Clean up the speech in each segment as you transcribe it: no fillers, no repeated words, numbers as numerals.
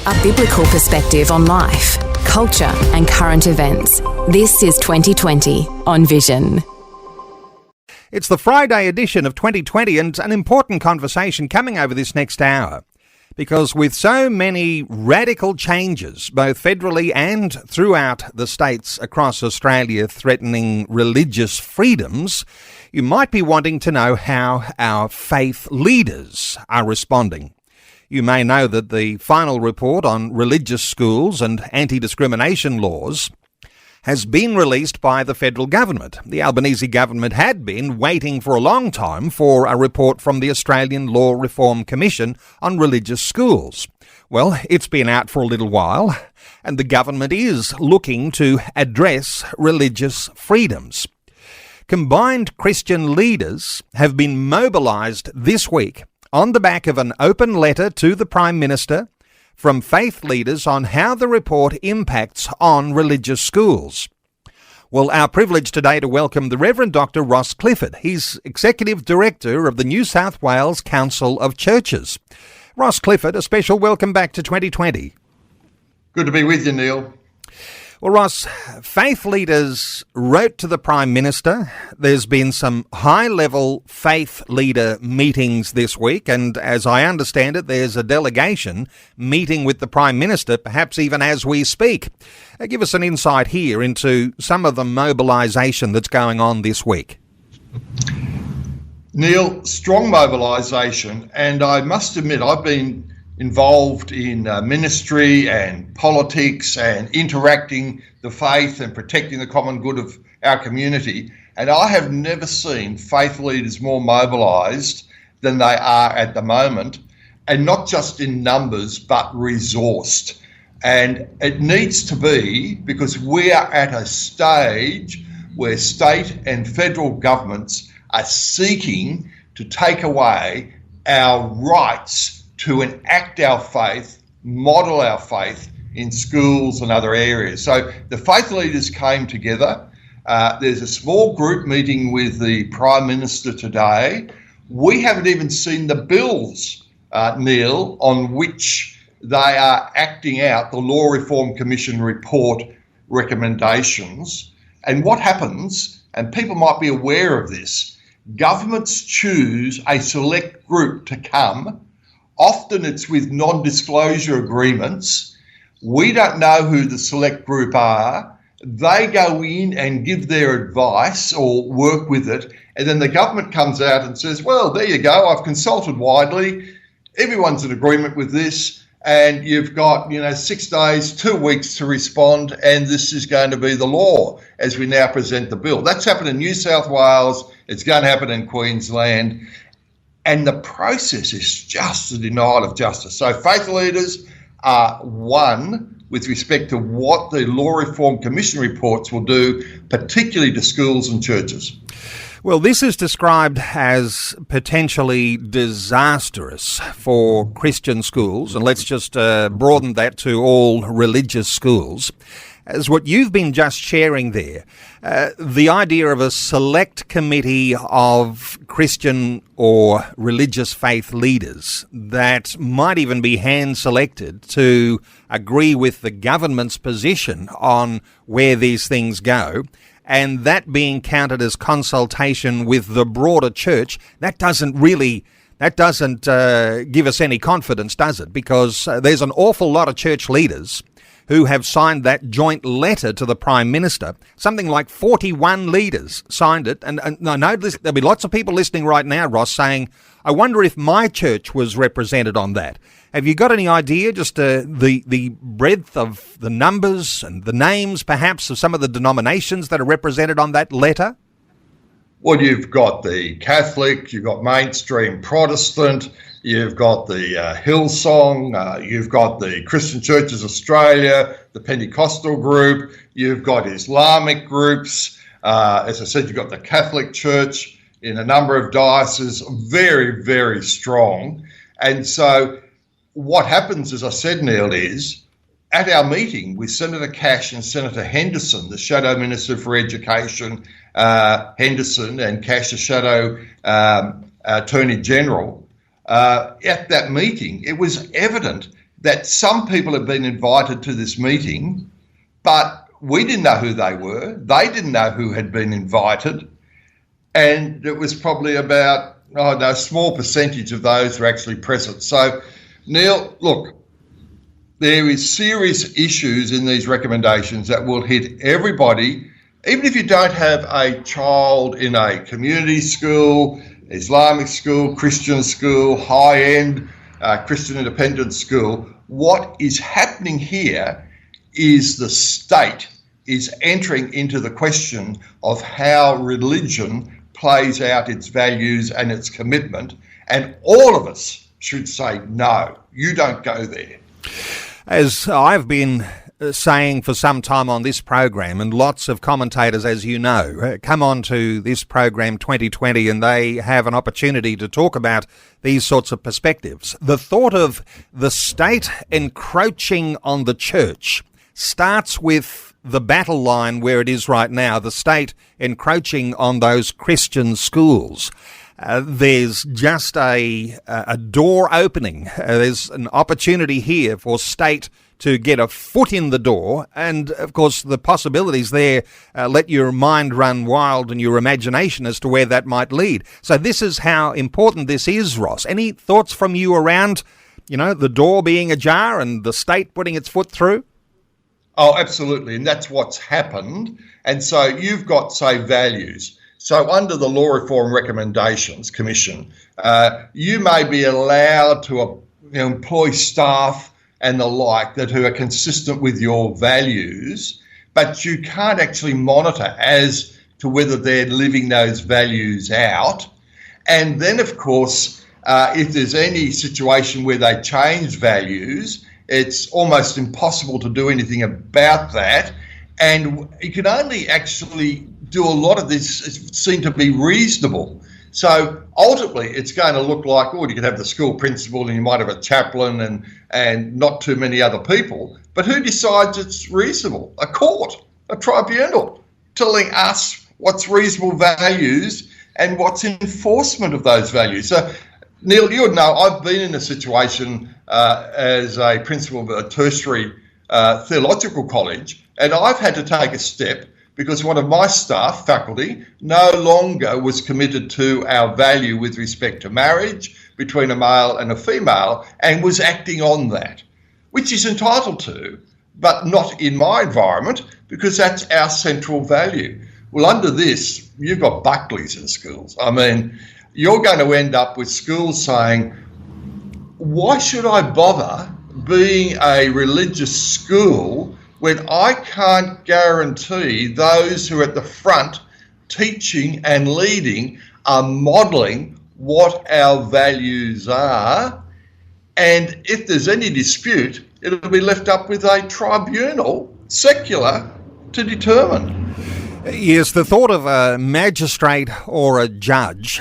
A biblical perspective on life, culture and current events. This is 2020 on Vision. It's the Friday edition of 2020 and an important conversation coming over this next hour. Because with so many radical changes, both federally and throughout the states across Australia threatening religious freedoms, you might be wanting to know how our faith leaders are responding. You may know that the final report on religious schools and anti-discrimination laws has been released by the federal government. The Albanese government had been waiting for a long time for a report from the Australian Law Reform Commission on religious schools. Well, it's been out for a little while, and the government is looking to address religious freedoms. Combined Christian leaders have been mobilised this week on the back of an open letter to the Prime Minister from faith leaders on how the report impacts on religious schools. Well, our privilege today to welcome the Reverend Dr. Ross Clifford. He's Executive Director of the New South Wales Council of Churches. Ross Clifford, a special welcome back to 2020. Good to be with you, Neil. Well, Ross, faith leaders wrote to the Prime Minister. There's been some high-level faith leader meetings this week, and as I understand it, there's a delegation meeting with the Prime Minister, perhaps even as we speak. Give us an insight here into some of the mobilisation that's going on this week. Neil, strong mobilisation, and I must admit I've been involved in ministry and politics and interacting the faith and protecting the common good of our community. And I have never seen faith leaders more mobilised than they are at the moment, and not just in numbers, but resourced. And it needs to be, because we are at a stage where state and federal governments are seeking to take away our rights to enact our faith, model our faith in schools and other areas. So the faith leaders came together. There's a small group meeting with the Prime Minister today. We haven't even seen the bills, Neil, on which they are acting out the Law Reform Commission report recommendations. And what happens, and people might be aware of this, governments choose a select group to come. Often it's with non-disclosure agreements. We don't know who the select group are. They go in and give their advice or work with it, and then the government comes out and says, well, there you go, I've consulted widely, everyone's in agreement with this, and you've got 6 days, 2 weeks to respond, and this is going to be the law as we now present the bill. That's happened in New South Wales, it's going to happen in Queensland. And the process is just a denial of justice. So faith leaders are one with respect to what the Law Reform Commission reports will do, particularly to schools and churches. Well, this is described as potentially disastrous for Christian schools, and let's just broaden that to all religious schools. As what you've been just sharing there, the idea of a select committee of Christian or religious faith leaders that might even be hand-selected to agree with the government's position on where these things go, and that being counted as consultation with the broader church, that doesn't give us any confidence, does it? Because there's an awful lot of church leaders who have signed that joint letter to the Prime Minister. Something like 41 leaders signed it. And I know there'll be lots of people listening right now, Ross, saying, I wonder if my church was represented on that. Have you got any idea, just the breadth of the numbers and the names, perhaps, of some of the denominations that are represented on that letter? Well, you've got the Catholic, you've got mainstream Protestant, you've got the Hillsong, you've got the Christian Churches Australia, the Pentecostal group, you've got Islamic groups. As I said, you've got the Catholic Church in a number of dioceses, very, very strong. And so what happens, as I said, Neil, is at our meeting with Senator Cash and Senator Henderson, the Shadow Minister for Education, Henderson, and Cash, the Shadow Attorney General, at that meeting, it was evident that some people have been invited to this meeting, but we didn't know who they were. They didn't know who had been invited. And it was probably about, a small percentage of those were actually present. So, Neil, look, there is serious issues in these recommendations that will hit everybody, even if you don't have a child in a community school, Islamic school, Christian school, high-end Christian independent school. What is happening here is the state is entering into the question of how religion plays out its values and its commitment, and all of us should say, no, you don't go there. As I've been saying for some time on this program, and lots of commentators, as you know, come on to this program 2020 and they have an opportunity to talk about these sorts of perspectives. The thought of the state encroaching on the church starts with the battle line where it is right now, the state encroaching on those Christian schools. There's just a door opening. There's an opportunity here for state to get a foot in the door, and of course the possibilities there let your mind run wild and your imagination as to where that might lead. So this is how important this is, Ross. Any thoughts from you around, the door being ajar and the state putting its foot through? Oh, absolutely, and that's what's happened. And so you've got, say, values. So under the Law Reform Recommendations Commission, you may be allowed to employ staff and the like who are consistent with your values, but you can't actually monitor as to whether they're living those values out. And then, of course, if there's any situation where they change values, it's almost impossible to do anything about that. And you can only actually do a lot of this seem to be reasonable. So ultimately, it's going to look like, you could have the school principal and you might have a chaplain and not too many other people. But who decides it's reasonable? A court, a tribunal, telling us what's reasonable values and what's enforcement of those values. So, Neil, you would know I've been in a situation as a principal of a tertiary theological college, and I've had to take a step because one of my staff, faculty, no longer was committed to our value with respect to marriage between a male and a female and was acting on that, which he's entitled to, but not in my environment because that's our central value. Well, under this, you've got Buckleys in schools. I mean, you're going to end up with schools saying, why should I bother being a religious school when I can't guarantee those who are at the front teaching and leading are modelling what our values are? And if there's any dispute, it'll be left up with a tribunal, secular, to determine. Yes, the thought of a magistrate or a judge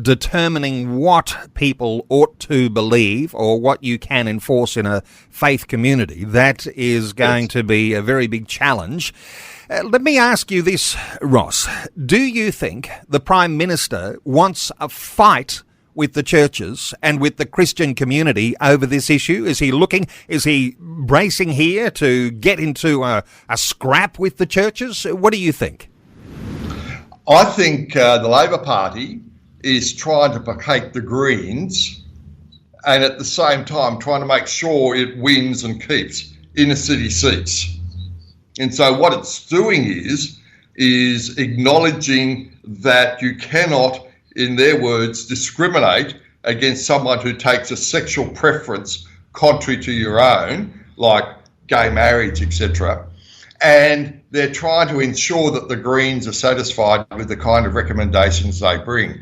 determining what people ought to believe or what you can enforce in a faith community, that is going to be a very big challenge. Let me ask you this, Ross. Do you think the Prime Minister wants a fight with the churches and with the Christian community over this issue? Is he bracing here to get into a scrap with the churches? What do you think? I think the Labor Party is trying to placate the Greens and at the same time trying to make sure it wins and keeps inner city seats. And so what it's doing is acknowledging that you cannot, in their words, discriminate against someone who takes a sexual preference contrary to your own, like gay marriage, etc. And they're trying to ensure that the Greens are satisfied with the kind of recommendations they bring.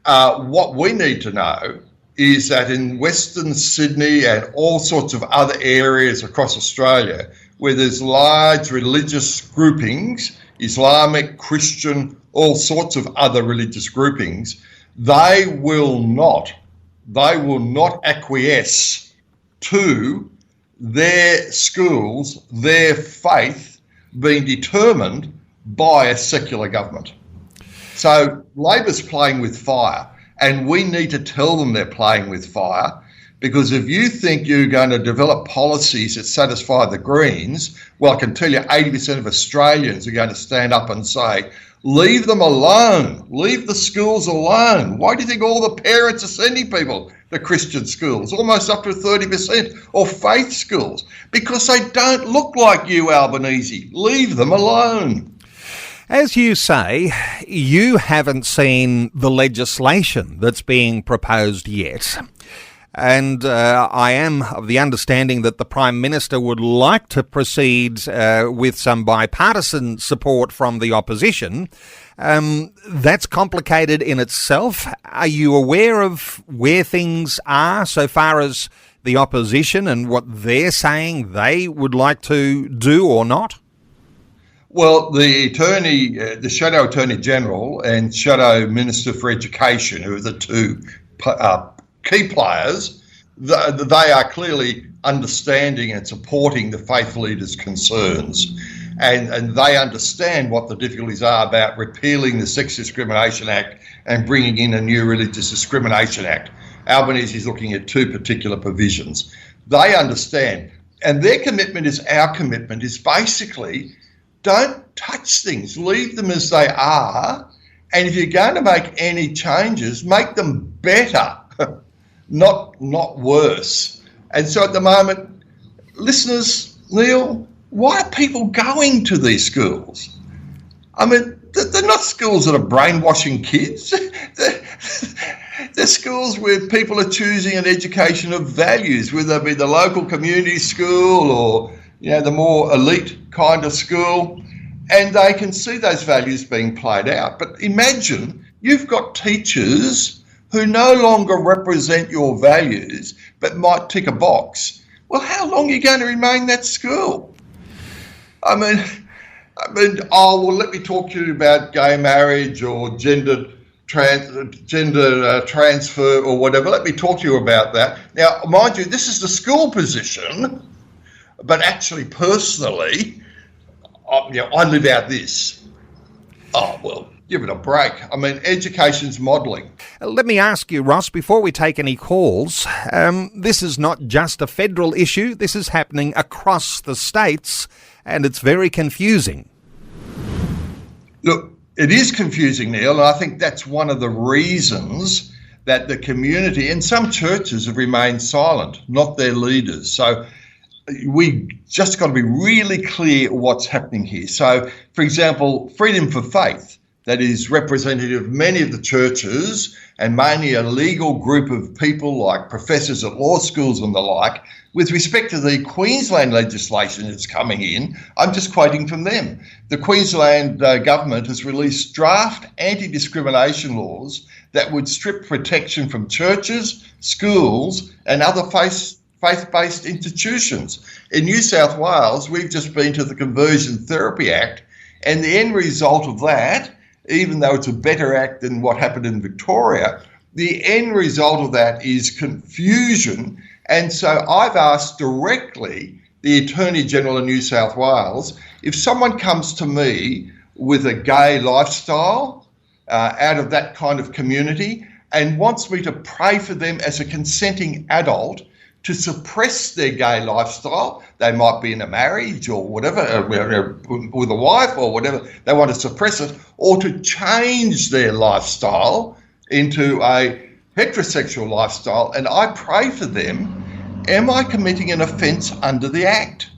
What we need to know is that in Western Sydney and all sorts of other areas across Australia where there's large religious groupings, Islamic, Christian, all sorts of other religious groupings, they will not acquiesce to their schools, their faith being determined by a secular government. So Labor's playing with fire, and we need to tell them they're playing with fire Because if you think you're going to develop policies that satisfy the Greens, well, I can tell you 80% of Australians are going to stand up and say, leave them alone. Leave the schools alone. Why do you think all the parents are sending people to Christian schools, almost up to 30%, or faith schools? Because they don't look like you, Albanese. Leave them alone. As you say, you haven't seen the legislation that's being proposed yet. And I am of the understanding that the Prime Minister would like to proceed with some bipartisan support from the opposition. That's complicated in itself. Are you aware of where things are so far as the opposition and what they're saying they would like to do or not? Well, the Shadow Attorney General and Shadow Minister for Education, who are the two key players, they are clearly understanding and supporting the faith leaders' concerns. And they understand what the difficulties are about repealing the Sex Discrimination Act and bringing in a new Religious Discrimination Act. Albanese is looking at two particular provisions. They understand. And their commitment is our commitment, is basically don't touch things. Leave them as they are. And if you're going to make any changes, make them better. Not worse. And so at the moment, listeners, Neil, why are people going to these schools? I mean, they're not schools that are brainwashing kids. They're schools where people are choosing an education of values, whether it be the local community school or, the more elite kind of school, and they can see those values being played out. But imagine you've got teachers who no longer represent your values but might tick a box. Well, how long are you going to remain that school? I mean, let me talk to you about gay marriage or gender transfer or whatever. Let me talk to you about that. Now, mind you, this is the school position, but actually, personally, I live out this. Oh, well, give it a break. I mean, education's modelling. Let me ask you, Ross, before we take any calls, this is not just a federal issue. This is happening across the states, and it's very confusing. Look, it is confusing, Neil, and I think that's one of the reasons that the community and some churches have remained silent, not their leaders. So we just got to be really clear what's happening here. So, for example, Freedom for Faith, that is representative of many of the churches and mainly a legal group of people like professors at law schools and the like, with respect to the Queensland legislation that's coming in, I'm just quoting from them. The Queensland government has released draft anti-discrimination laws that would strip protection from churches, schools and other faith-based institutions. In New South Wales, we've just been to the Conversion Therapy Act, and the end result of that, even though it's a better act than what happened in Victoria, the end result of that is confusion. And so I've asked directly the Attorney General of New South Wales, if someone comes to me with a gay lifestyle out of that kind of community and wants me to pray for them as a consenting adult to suppress their gay lifestyle, they might be in a marriage or whatever, with a wife or whatever, they want to suppress it, or to change their lifestyle into a heterosexual lifestyle, and I pray for them, am I committing an offence under the Act?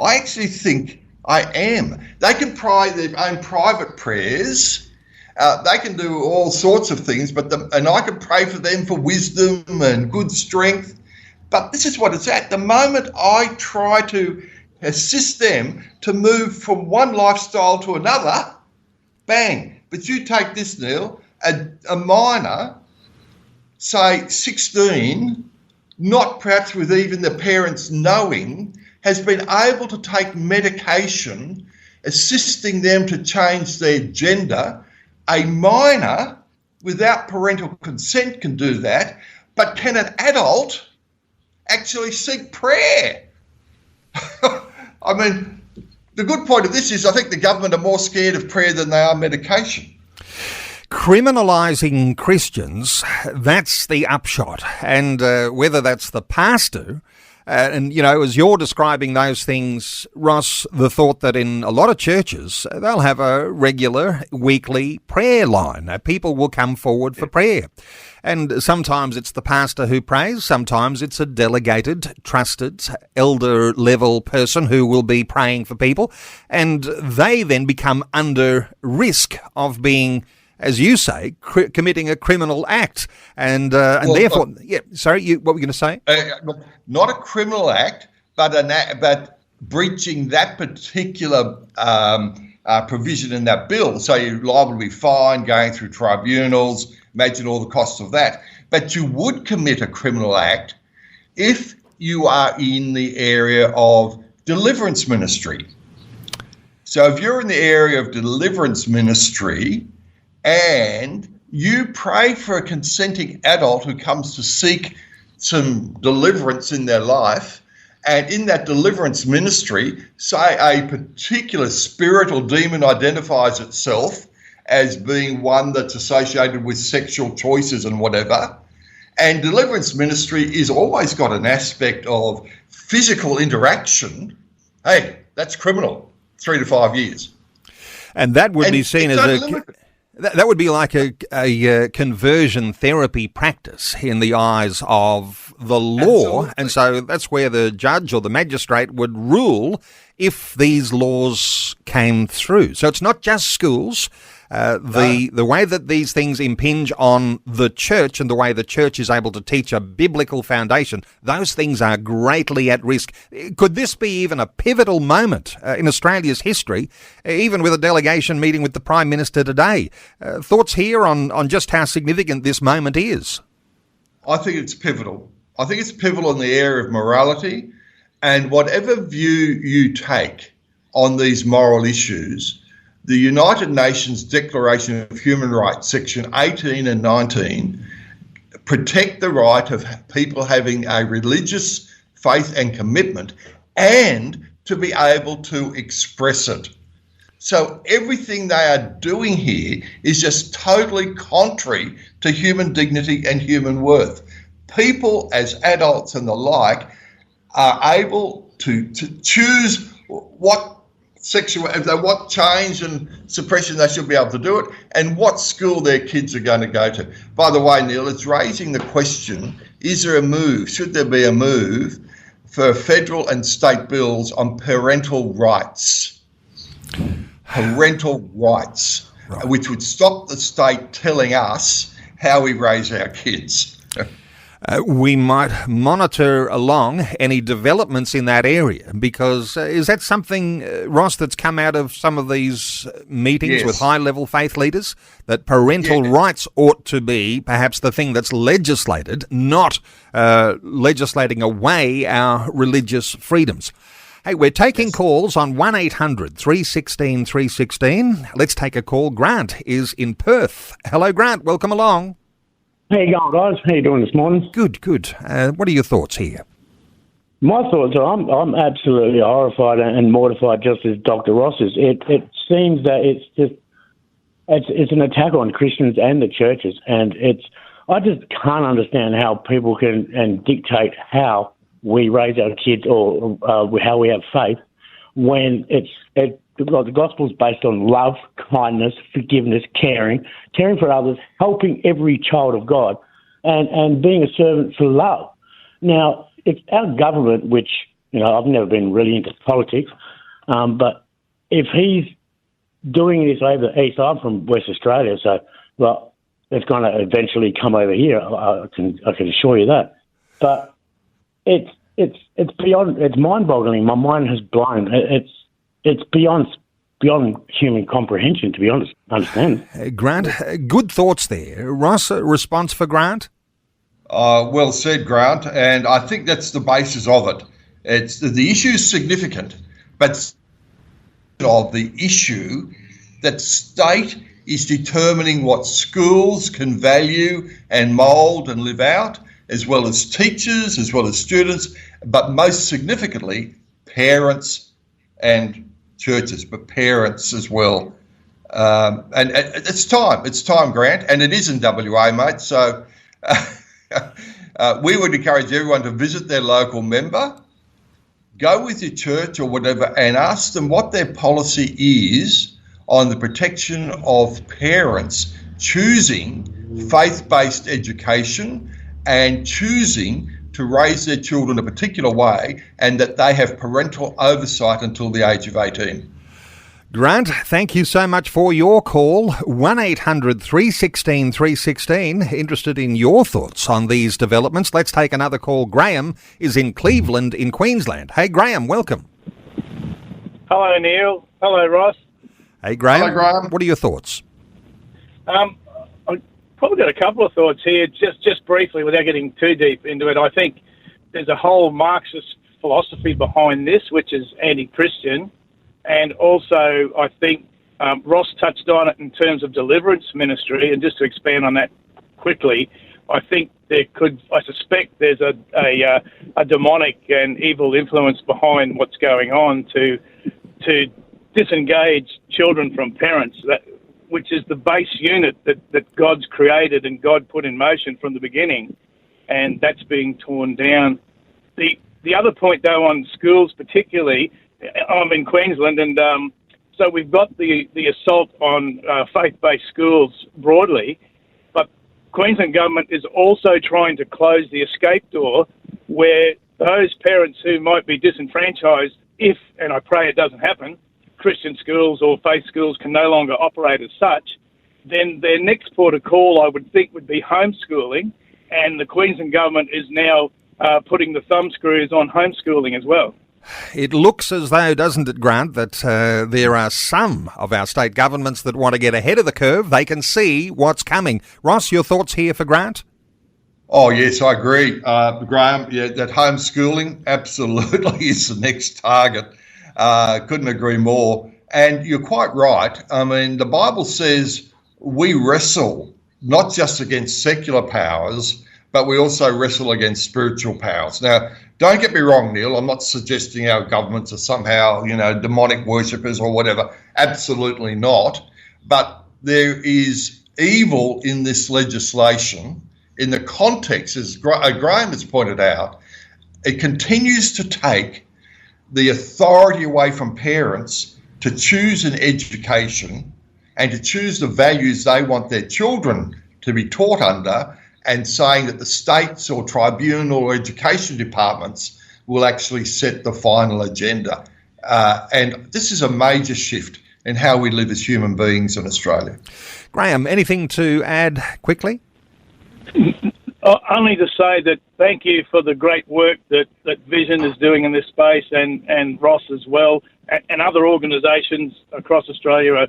I actually think I am. They can pray their own private prayers, they can do all sorts of things, and I can pray for them for wisdom and good strength. But this is what it's at. The moment I try to assist them to move from one lifestyle to another, bang. But you take this, Neil, a minor, say 16, not perhaps with even the parents knowing, has been able to take medication, assisting them to change their gender. A minor, without parental consent, can do that, but can an adult actually seek prayer? I mean, the good point of this is I think the government are more scared of prayer than they are medication. criminalising Christians, that's the upshot. And whether that's the pastor, and, you know, as you're describing those things, Ross, the thought that in a lot of churches, they'll have a regular weekly prayer line. People will come forward for prayer. And sometimes it's the pastor who prays, sometimes it's a delegated, trusted, elder-level person who will be praying for people, and they then become under risk of being, as you say, committing a criminal act. And therefore, what were you going to say? Not a criminal act, but breaching that particular provision in that bill. So you're liable to be fined, going through tribunals, imagine all the costs of that. But you would commit a criminal act if you are in the area of deliverance ministry. So if you're in the area of deliverance ministry and you pray for a consenting adult who comes to seek some deliverance in their life, and in that deliverance ministry, say a particular spirit or demon identifies itself as being one that's associated with sexual choices and whatever, and deliverance ministry is always got an aspect of physical interaction, hey, that's criminal, 3 to 5 years. And that would be seen as that would be like a conversion therapy practice in the eyes of the law. Absolutely. And so that's where the judge or the magistrate would rule if these laws came through. So it's not just schools. The way that these things impinge on the church and the way the church is able to teach a biblical foundation, those things are greatly at risk. Could this be even a pivotal moment in Australia's history, even with a delegation meeting with the Prime Minister today? Thoughts here on just how significant this moment is? I think it's pivotal. I think it's pivotal in the area of morality, and whatever view you take on these moral issues, the United Nations Declaration of Human Rights, Section 18 and 19, protect the right of people having a religious faith and commitment and to be able to express it. So everything they are doing here is just totally contrary to human dignity and human worth. People as adults and the like are able to choose what change and suppression they should be able to do it, and what school their kids are going to go to. By the way, Neil, it's raising the question, should there be a move for federal and state bills on parental rights? Parental rights, right, which would stop the state telling us how we raise our kids. We might monitor along any developments in that area, because is that something, Ross, that's come out of some of these meetings with high-level faith leaders, that parental rights ought to be perhaps the thing that's legislated, not legislating away our religious freedoms? Hey, we're taking calls on 1800 316 316. Let's take a call. Grant is in Perth. Hello, Grant. Welcome along. How you going, guys? How you doing this morning? Good. What are your thoughts here? My thoughts are I'm absolutely horrified and mortified, just as Dr. Ross is. It seems that it's an attack on Christians and the churches, and I just can't understand how people can dictate how we raise our kids or how we have faith when the gospel's based on love, kindness, forgiveness, caring for others, helping every child of God, and being a servant for love. Now, it's our government, which, I've never been really into politics, but if he's doing this over the east, I'm from West Australia, so, well, it's going to eventually come over here, I can assure you that. But it's beyond, it's mind-boggling. My mind has blown. It's beyond human comprehension, to be honest. Understand? Grant, good thoughts there. Ross, a response for Grant? Well said, Grant, and I think that's the basis of it. It's the issue is significant, but of the issue that state is determining what schools can value and mould and live out, as well as teachers, as well as students, but most significantly, parents and churches, but parents as well. And it's time, Grant, and it is in WA, mate. So we would encourage everyone to visit their local member, go with your church or whatever, and ask them what their policy is on the protection of parents choosing faith-based education and choosing to raise their children a particular way, and that they have parental oversight until the age of 18. Grant, thank you so much for your call. 1800 316 316. Interested in your thoughts on these developments. Let's take another call. Graham is in Cleveland in Queensland. Hey, Graham, welcome. Hello, Neil. Hello, Ross. Hey, Graham. Hello, Graham. What are your thoughts? I've probably got a couple of thoughts here, just briefly, without getting too deep into it. I think there's a whole Marxist philosophy behind this, which is anti-Christian. And also, I think Ross touched on it in terms of deliverance ministry. And just to expand on that quickly, I think I suspect there's a demonic and evil influence behind what's going on to disengage children from parents, which is the base unit that God's created and God put in motion from the beginning. And that's being torn down. The other point, though, on schools particularly, I'm in Queensland, and so we've got the assault on faith-based schools broadly, but Queensland government is also trying to close the escape door where those parents who might be disenfranchised, if, and I pray it doesn't happen, Christian schools or faith schools can no longer operate as such, then their next port of call, I would think, would be homeschooling, and the Queensland government is now putting the thumb screws on homeschooling as well. It looks as though, doesn't it, Grant, that there are some of our state governments that want to get ahead of the curve. They can see what's coming. Ross, your thoughts here for Grant? Oh, yes, I agree. Graham, yeah, that homeschooling absolutely is the next target. Couldn't agree more. And you're quite right. I mean, the Bible says we wrestle not just against secular powers, but we also wrestle against spiritual powers. Now, don't get me wrong, Neil. I'm not suggesting our governments are somehow, demonic worshippers or whatever. Absolutely not. But there is evil in this legislation in the context, as Graham has pointed out. It continues to take the authority away from parents to choose an education and to choose the values they want their children to be taught under, and saying that the states or tribunal or education departments will actually set the final agenda. And this is a major shift in how we live as human beings in Australia. Graham, anything to add quickly? Only to say that thank you for the great work that Vision is doing in this space, and Ross as well, and other organisations across Australia.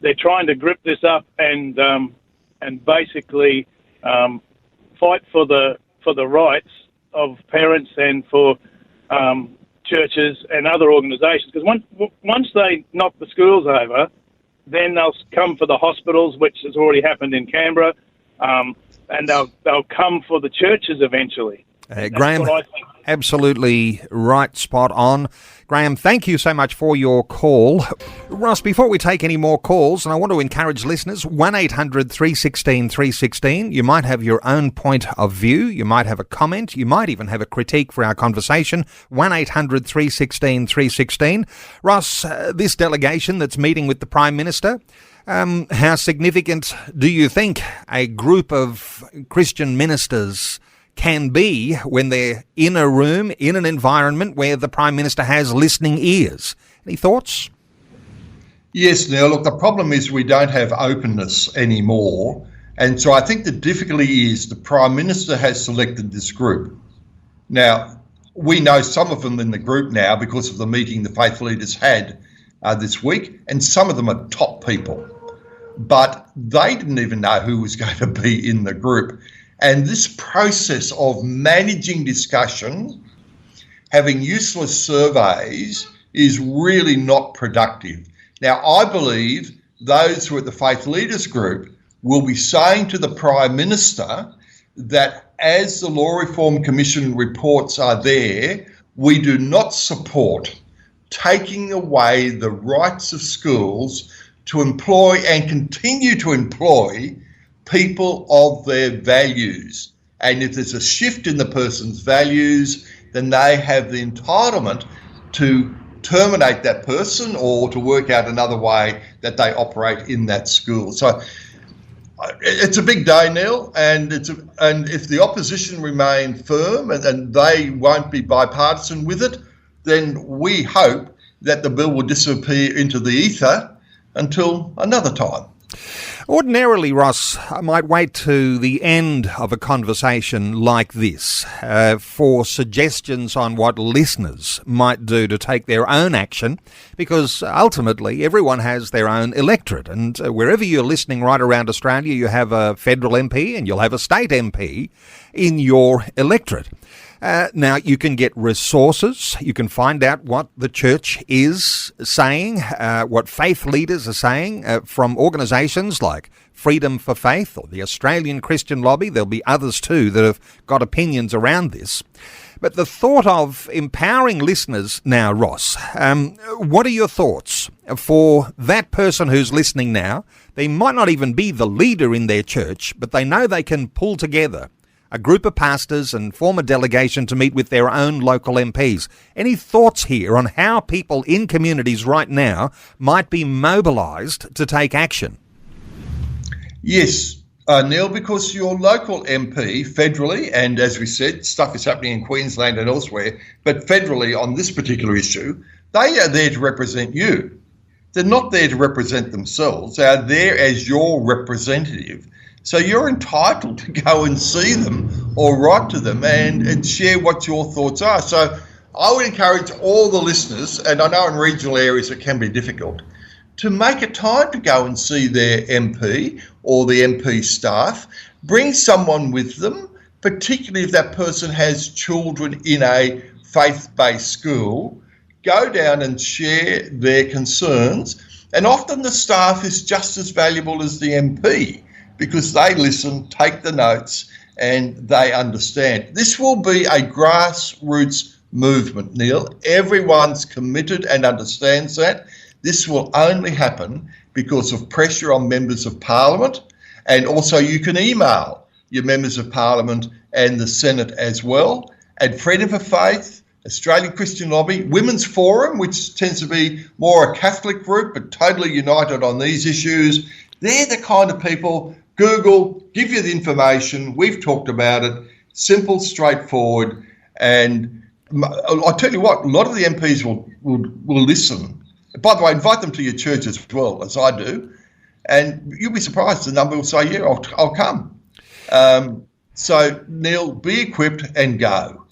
They're trying to grip this up and basically fight for the rights of parents and for churches and other organisations. Because once they knock the schools over, then they'll come for the hospitals, which has already happened in Canberra, and they'll come for the churches eventually. Graham, absolutely right, spot on. Graham, thank you so much for your call. Ross, before we take any more calls, and I want to encourage listeners, 1800 316 316, you might have your own point of view, you might have a comment, you might even have a critique for our conversation, 1800 316 316. Ross, this delegation that's meeting with the Prime Minister, how significant do you think a group of Christian ministers can be when they're in a room, in an environment where the Prime Minister has listening ears? Any thoughts? Yes, Neil. Look, the problem is we don't have openness anymore. And so I think the difficulty is the Prime Minister has selected this group. Now, we know some of them in the group now because of the meeting the faith leaders had this week, and some of them are top people. But they didn't even know who was going to be in the group. And this process of managing discussion, having useless surveys, is really not productive. Now, I believe those who are at the Faith Leaders Group will be saying to the Prime Minister that as the Law Reform Commission reports are there, we do not support taking away the rights of schools to employ and continue to employ people of their values. And if there's a shift in the person's values, then they have the entitlement to terminate that person or to work out another way that they operate in that school. So it's a big day, Neil, and if the opposition remain firm and they won't be bipartisan with it, then we hope that the bill will disappear into the ether until another time. Ordinarily, Ross, I might wait to the end of a conversation like this for suggestions on what listeners might do to take their own action, because ultimately everyone has their own electorate, and wherever you're listening right around Australia, you have a federal MP and you'll have a state MP in your electorate. Now, you can get resources. You can find out what the church is saying, what faith leaders are saying from organisations like Freedom for Faith or the Australian Christian Lobby. There'll be others too that have got opinions around this. But the thought of empowering listeners now, Ross, what are your thoughts for that person who's listening now? They might not even be the leader in their church, but they know they can pull together a group of pastors and form a delegation to meet with their own local MPs. Any thoughts here on how people in communities right now might be mobilised to take action? Yes, Neil, because your local MP federally, and as we said, stuff is happening in Queensland and elsewhere, but federally on this particular issue, they are there to represent you. They're not there to represent themselves. They are there as your representative. So you're entitled to go and see them or write to them and share what your thoughts are. So I would encourage all the listeners, and I know in regional areas it can be difficult, to make a time to go and see their MP or the MP staff. Bring someone with them, particularly if that person has children in a faith-based school. Go down and share their concerns. And often the staff is just as valuable as the MP, because they listen, take the notes, and they understand. This will be a grassroots movement, Neil. Everyone's committed and understands that. This will only happen because of pressure on members of Parliament, and also you can email your members of Parliament and the Senate as well. And Freedom for Faith, Australian Christian Lobby, Women's Forum, which tends to be more a Catholic group but totally united on these issues. They're the kind of people. Google, give you the information. We've talked about it. Simple, straightforward. And I'll tell you what, a lot of the MPs will listen. By the way, invite them to your church as well, as I do. And you'll be surprised the number will say, yeah, I'll come. So, Neil, be equipped and go.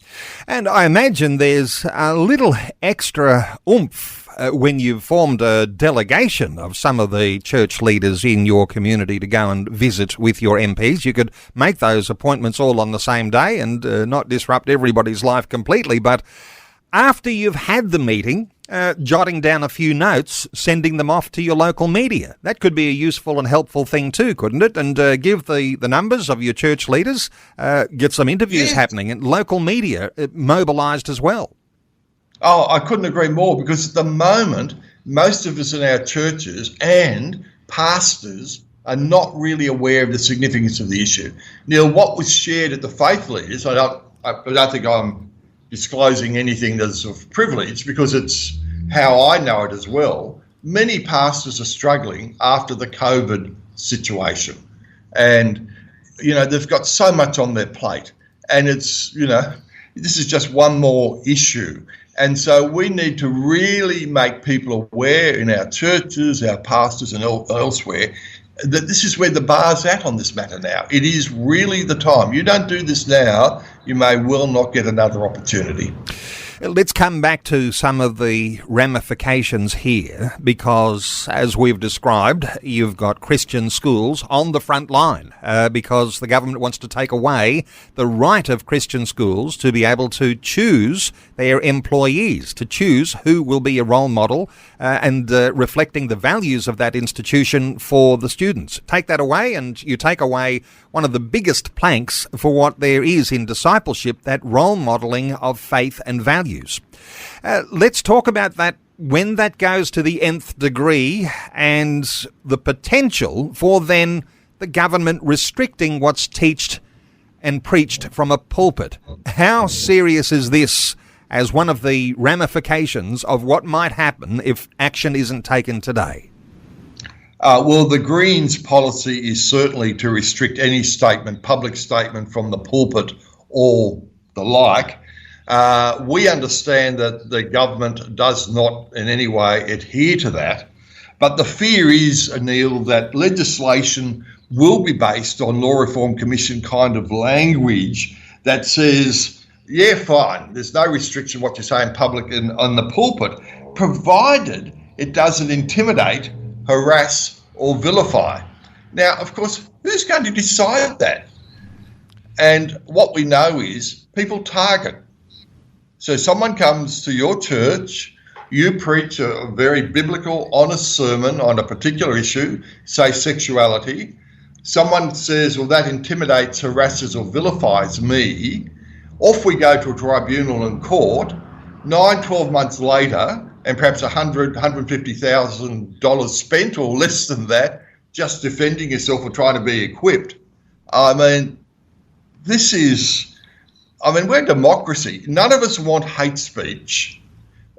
And I imagine there's a little extra oomph when you've formed a delegation of some of the church leaders in your community to go and visit with your MPs. You could make those appointments all on the same day and not disrupt everybody's life completely. But after you've had the meeting, jotting down a few notes, sending them off to your local media. That could be a useful and helpful thing too, couldn't it? And give the numbers of your church leaders, get some interviews happening, and local media mobilised as well. Oh, I couldn't agree more, because at the moment, most of us in our churches and pastors are not really aware of the significance of the issue. Neil, what was shared at the faith leaders, I don't think I'm disclosing anything that's of privilege, because it's how I know it as well. Many pastors are struggling after the COVID situation, and, they've got so much on their plate, and it's, this is just one more issue. And so we need to really make people aware in our churches, our pastors and elsewhere, that this is where the bar's at on this matter now. It is really the time. You don't do this now, you may well not get another opportunity. Let's come back to some of the ramifications here, because as we've described, you've got Christian schools on the front line because the government wants to take away the right of Christian schools to be able to choose their employees, to choose who will be a role model and reflecting the values of that institution for the students. Take that away and you take away one of the biggest planks for what there is in discipleship, that role modelling of faith and values. Let's talk about that when that goes to the nth degree and the potential for then the government restricting what's teached and preached from a pulpit, how serious is this as one of the ramifications of what might happen if action isn't taken today? Well, the Greens' policy is certainly to restrict any statement, public statement from the pulpit or the like. We understand that the government does not in any way adhere to that, but the fear is, Neil, that legislation will be based on Law Reform Commission kind of language that says, yeah, fine, there's no restriction what you say in public and on the pulpit, provided it doesn't intimidate, harass or vilify. Now, of course, who's going to decide that? And what we know is people target. So someone comes to your church, you preach a very biblical, honest sermon on a particular issue, say sexuality. Someone says, well, that intimidates, harasses or vilifies me. Off we go to a tribunal and court. 9-12 months later, and perhaps $150,000 spent or less than that, just defending yourself or trying to be equipped. I mean, we're a democracy. None of us want hate speech,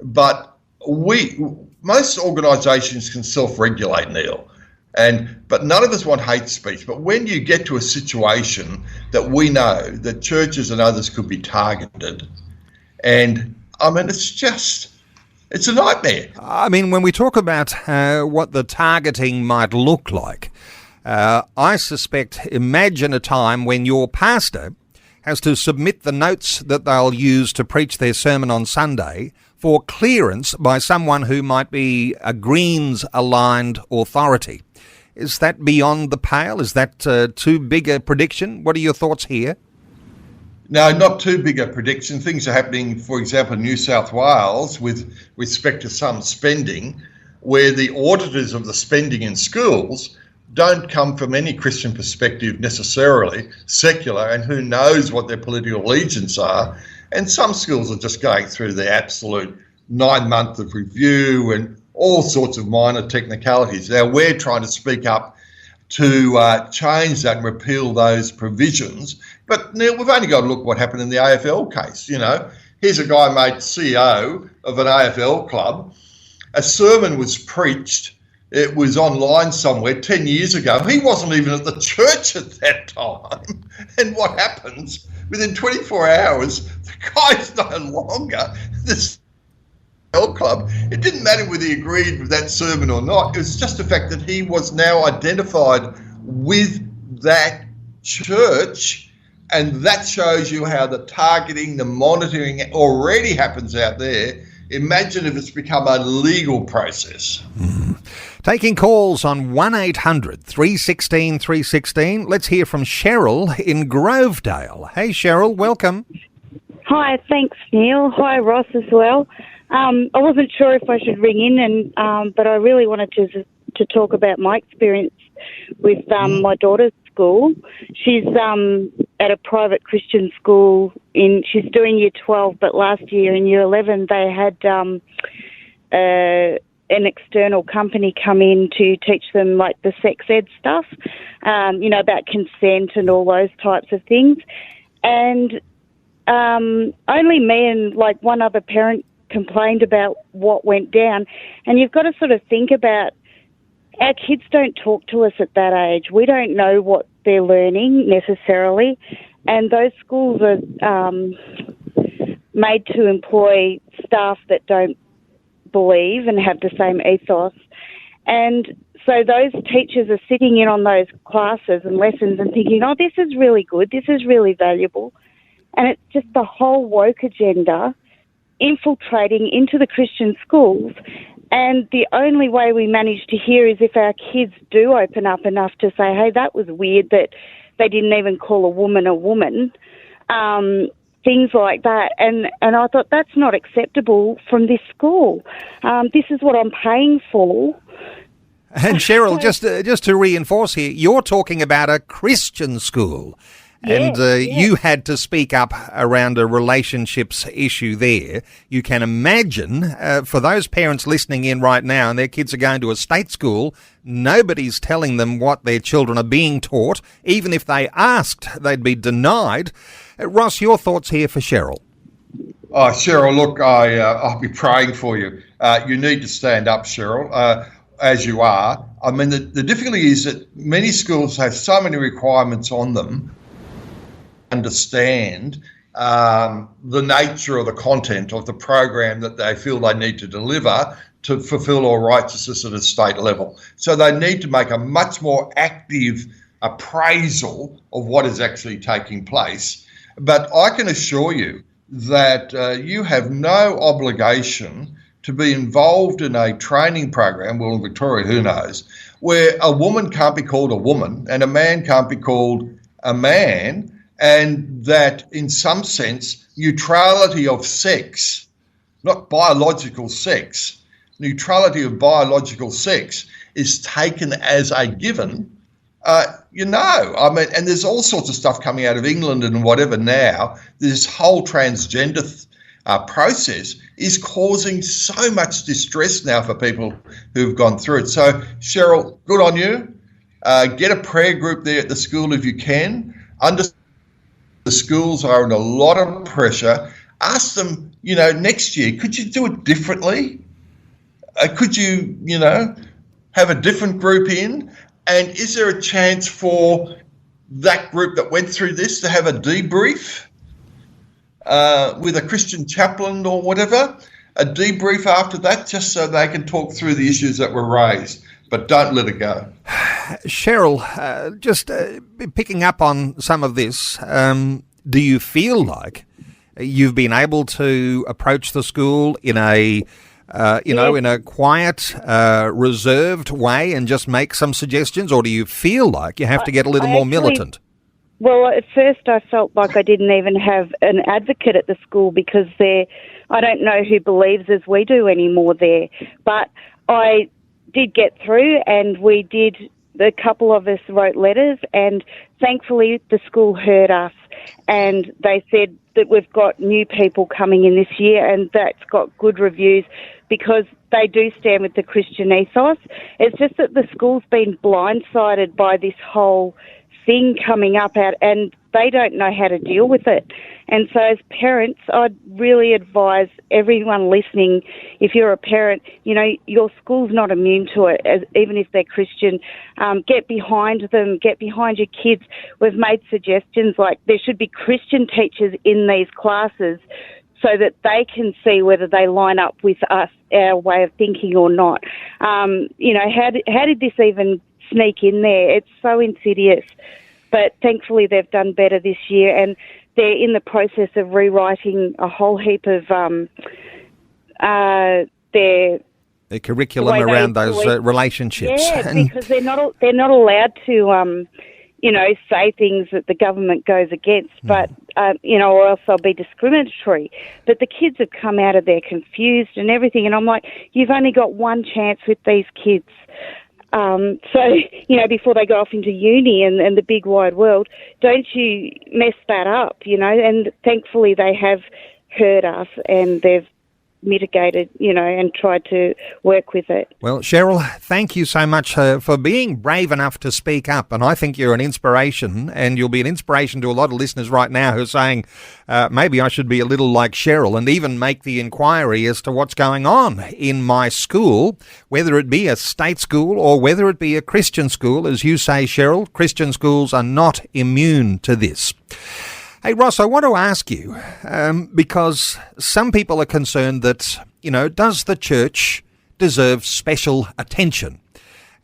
but most organisations can self-regulate, Neil. But none of us want hate speech. But when you get to a situation that we know that churches and others could be targeted, and I mean, it's a nightmare. I mean, when we talk about what the targeting might look like, I suspect, imagine a time when your pastor has to submit the notes that they'll use to preach their sermon on Sunday for clearance by someone who might be a Greens-aligned authority. Is that beyond the pale? Is that too big a prediction? What are your thoughts here? No, not too big a prediction. Things are happening, for example, in New South Wales with respect to some spending, where the auditors of the spending in schools don't come from any Christian perspective necessarily, secular, and who knows what their political allegiance are. And some schools are just going through the absolute 9 months of review and all sorts of minor technicalities. Now, we're trying to speak up to change that and repeal those provisions. But Neil, we've only got to look what happened in the AFL case. You know, here's a guy made CEO of an AFL club. A sermon was preached. It was online somewhere 10 years ago. He wasn't even at the church at that time. And what happens? Within 24 hours, the guy's no longer this club. It didn't matter whether he agreed with that sermon or not. It was just the fact that he was now identified with that church, and that shows you how the targeting, the monitoring already happens out there. Imagine if it's become a legal process. Taking calls on 1800 316 316. Let's hear from Cheryl in Grovedale. Hey, Cheryl, welcome. Hi, thanks, Neil. Hi, Ross, as well. I wasn't sure if I should ring in, but I really wanted to talk about my experience with my daughter's school. She's at a private Christian school. She's doing Year 12, but last year in Year 11 they had an external company come in to teach them like the sex ed stuff, about consent and all those types of things. And only me and like one other parent complained about what went down. And you've got to sort of think about, our kids don't talk to us at that age. We don't know what they're learning necessarily. And those schools are made to employ staff that don't believe and have the same ethos. And so those teachers are sitting in on those classes and lessons and thinking, oh, this is really good, this is really valuable. And it's just the whole woke agenda infiltrating into the Christian schools. And the only way we manage to hear is if our kids do open up enough to say, hey, that was weird that they didn't even call a woman, things like that. And I thought, that's not acceptable from this school. This is what I'm paying for. And Cheryl, just to reinforce here, you're talking about a Christian school. And you had to speak up around a relationships issue there. You can imagine for those parents listening in right now and their kids are going to a state school, nobody's telling them what their children are being taught. Even if they asked, they'd be denied. Ross, your thoughts here for Cheryl? Oh, Cheryl, look, I'll be praying for you. You need to stand up, Cheryl, as you are. I mean, the difficulty is that many schools have so many requirements on them. Understand the nature or the content of the program that they feel they need to deliver to fulfil all righteousness at a state level. So they need to make a much more active appraisal of what is actually taking place. But I can assure you that you have no obligation to be involved in a training program, well, in Victoria, who knows, where a woman can't be called a woman and a man can't be called a man, and that in some sense neutrality of sex, not biological sex, neutrality of biological sex is taken as a given. I mean, and there's all sorts of stuff coming out of England and whatever now. This whole transgender process is causing so much distress now for people who've gone through it. So, Cheryl, good on you. Get a prayer group there at the school if you can. The schools are under a lot of pressure. Ask them, next year, could you do it differently? Could you, have a different group in? And is there a chance for that group that went through this to have a debrief with a Christian chaplain or whatever? A debrief after that, just so they can talk through the issues that were raised. But don't let it go. Cheryl, just picking up on some of this, do you feel like you've been able to approach the school in a in a quiet, reserved way and just make some suggestions, or do you feel like you have to get a little more militant? Well, at first I felt like I didn't even have an advocate at the school because I don't know who believes as we do anymore there. But I did get through, and a couple of us wrote letters, and thankfully the school heard us, and they said that we've got new people coming in this year, and that's got good reviews because they do stand with the Christian ethos. It's just that the school's been blindsided by this whole thing coming up out, and they don't know how to deal with it. And so as parents, I'd really advise everyone listening, if you're a parent, your school's not immune to it, even if they're Christian. Get behind them, get behind your kids. We've made suggestions like there should be Christian teachers in these classes so that they can see whether they line up with us, our way of thinking or not. How did this even sneak in there? It's so insidious. But thankfully they've done better this year, and they're in the process of rewriting a whole heap of their curriculum around those relationships. Yeah, because they're not allowed to say things that the government goes against, but or else they'll be discriminatory. But the kids have come out of there confused and everything, and I'm like, you've only got one chance with these kids. Before they go off into uni and the big wide world, don't you mess that up, and thankfully they have heard us and they've mitigated, and tried to work with it. Well, Cheryl, thank you so much for being brave enough to speak up, and I think you're an inspiration, and you'll be an inspiration to a lot of listeners right now who are saying, maybe I should be a little like Cheryl and even make the inquiry as to what's going on in my school, whether it be a state school or whether it be a Christian school. As you say, Cheryl, Christian schools are not immune to this. Hey, Ross, I want to ask you, because some people are concerned that, does the church deserve special attention?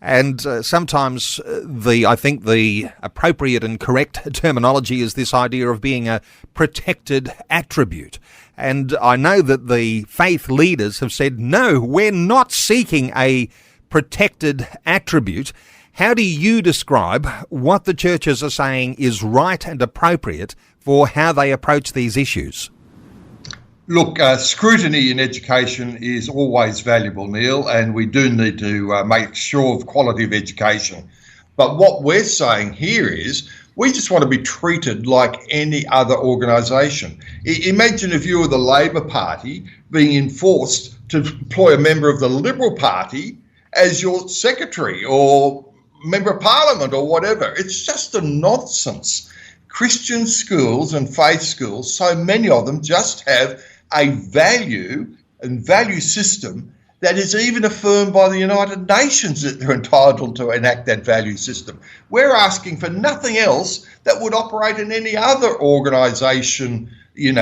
And sometimes I think the appropriate and correct terminology is this idea of being a protected attribute. And I know that the faith leaders have said, no, we're not seeking a protected attribute. How do you describe what the churches are saying is right and appropriate for how they approach these issues? Look, scrutiny in education is always valuable, Neil, and we do need to make sure of quality of education. But what we're saying here is We just want to be treated like any other organisation. Imagine if you were the Labor Party being enforced to employ a member of the Liberal Party as your secretary or member of Parliament or whatever. It's just a nonsense. Christian schools and faith schools, so many of them just have a value system that is even affirmed by the United Nations that they're entitled to enact that value system. We're asking for nothing else that would operate in any other organisation, in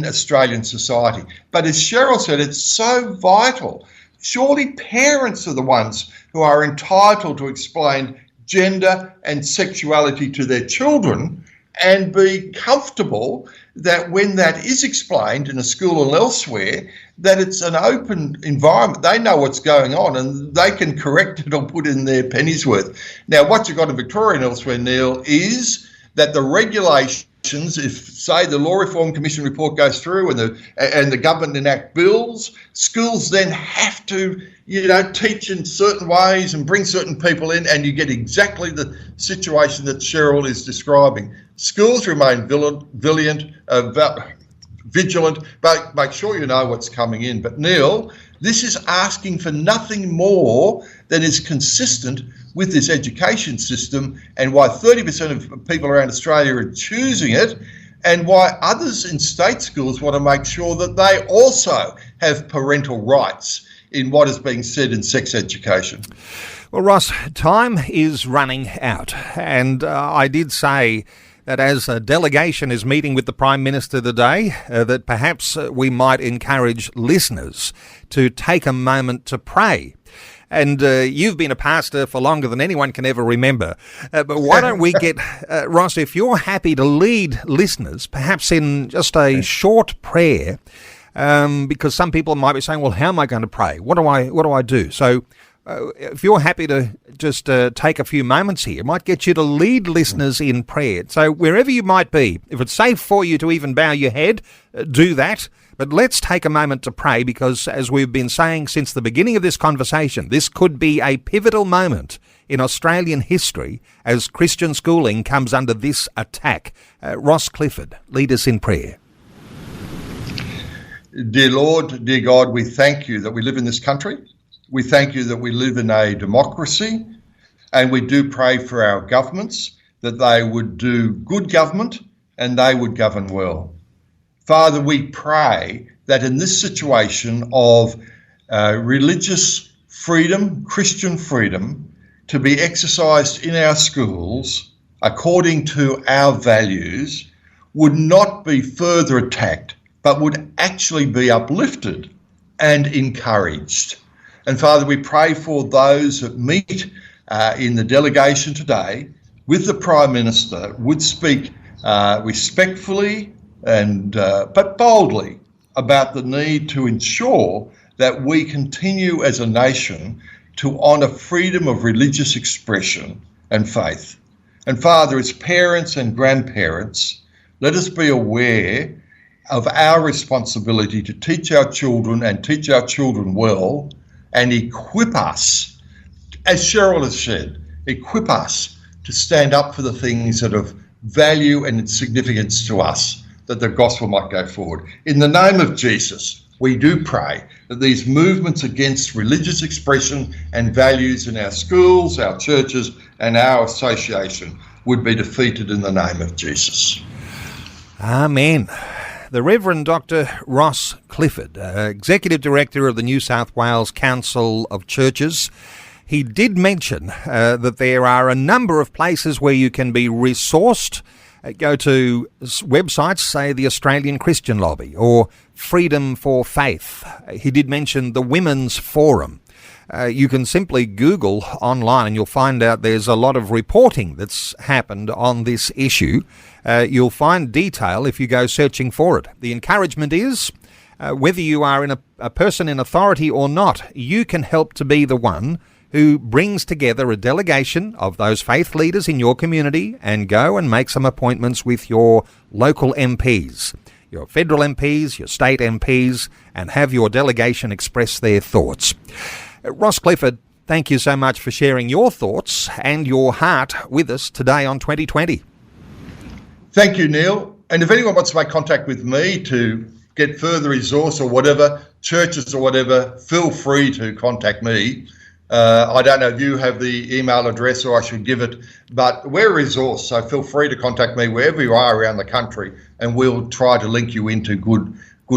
Australian society. But as Cheryl said, it's so vital. Surely parents are the ones who are entitled to explain gender and sexuality to their children and be comfortable that when that is explained in a school and elsewhere, that it's an open environment. They know what's going on and they can correct it or put in their penny's worth. Now, what you've got in Victoria and elsewhere, Neil, is that the regulations, if, say, the Law Reform Commission report goes through and the government enact bills, schools then have to, teach in certain ways and bring certain people in, and you get exactly the situation that Cheryl is describing. Schools remain vigilant, but make sure you know what's coming in. But Neil, this is asking for nothing more than is consistent with this education system, and why 30% of people around Australia are choosing it, and why others in state schools want to make sure that they also have parental rights in what is being said in sex education. Well, Ross, time is running out, and I did say that as a delegation is meeting with the Prime Minister today, that perhaps we might encourage listeners to take a moment to pray. And you've been a pastor for longer than anyone can ever remember. But why don't we get, Ross, if you're happy to lead listeners, perhaps in just a short prayer, because some people might be saying, well, how am I going to pray? What do I do? So if you're happy to just take a few moments here, it might get you to lead listeners in prayer. So wherever you might be, if it's safe for you to even bow your head, do that. But let's take a moment to pray, because as we've been saying since the beginning of this conversation, this could be a pivotal moment in Australian history as Christian schooling comes under this attack. Ross Clifford, lead us in prayer. Dear Lord, dear God, we thank you that we live in this country. We thank you that we live in a democracy, and we do pray for our governments that they would do good government and they would govern well. Father, we pray that in this situation of religious freedom, Christian freedom, to be exercised in our schools according to our values would not be further attacked, but would actually be uplifted and encouraged. And Father, we pray for those that meet in the delegation today with the Prime Minister would speak respectfully and but boldly about the need to ensure that we continue as a nation to honour freedom of religious expression and faith. And Father, as parents and grandparents, let us be aware of our responsibility to teach our children and teach our children well, and equip us, as Cheryl has said, equip us to stand up for the things that have value and significance to us, that the gospel might go forward. In the name of Jesus, we do pray that these movements against religious expression and values in our schools, our churches, and our association would be defeated in the name of Jesus. Amen. The Reverend Dr. Ross Clifford, Executive Director of the New South Wales Council of Churches, he did mention that there are a number of places where you can be resourced. Go to websites, say the Australian Christian Lobby or Freedom for Faith. He did mention the Women's Forum. You can simply Google online and you'll find out there's a lot of reporting that's happened on this issue. You'll find detail if you go searching for it. The encouragement is, whether you are a person in authority or not, you can help to be the one who brings together a delegation of those faith leaders in your community and go and make some appointments with your local MPs, your federal MPs, your state MPs, and have your delegation express their thoughts. Ross Clifford, thank you so much for sharing your thoughts and your heart with us today on 2020. Thank you, Neil. And if anyone wants to make contact with me to get further resource or whatever, churches or whatever, feel free to contact me. I don't know if you have the email address or I should give it, but we're a resource, so feel free to contact me wherever you are around the country, and we'll try to link you into good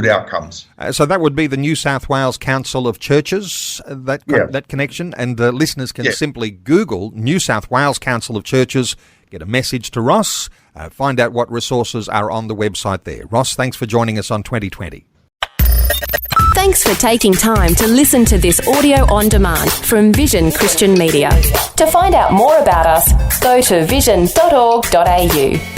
outcomes. So that would be the New South Wales Council of Churches, that connection, and listeners can simply Google New South Wales Council of Churches, get a message to Ross, find out what resources are on the website there. Ross, thanks for joining us on 2020. Thanks for taking time to listen to this audio on demand from Vision Christian Media. To find out more about us, go to vision.org.au.